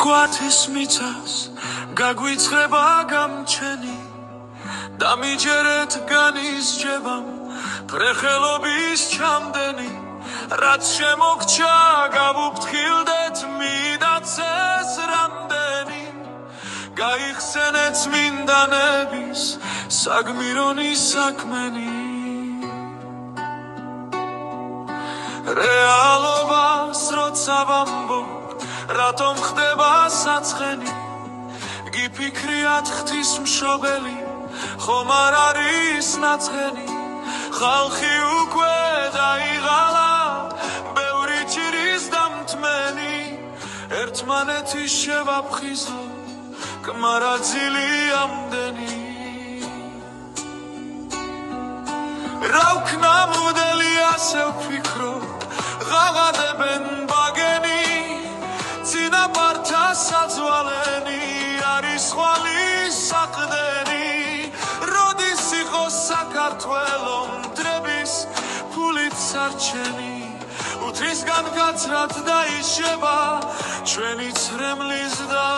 გვათის მიწას გაგვიცხება გამჩენი და მიჯერეთ განისჯებამ ფრეხელობის ჩამდენი რაც შემოგჩა გავუფრთხილდეთ მიდაცეს რამდენი გაიხსენეთ წმინდანების საგმირონი საქმენი რეალობას როცა ვამბობ რატომ ხდება საცხენი გიფიქრიათ ღვთისმშობელი ხომ არ არის ნაცხენი ხალხი უკვე დაიღალა ბევრი ჭირის დამთმენი ერთმანეთის შევაფხიზო კმარაძილი ამდენი რა ვქნა მოდელი ასე ვფიქრო ღაღადებენ ბაგენი წინაპართა საძვალენი არის ხვალის საყდენი როდის იყოს საქართველო მდრების ფულით სარჩენი უთრისგან გაცრად დაიშება ჩვენი ცრემლის და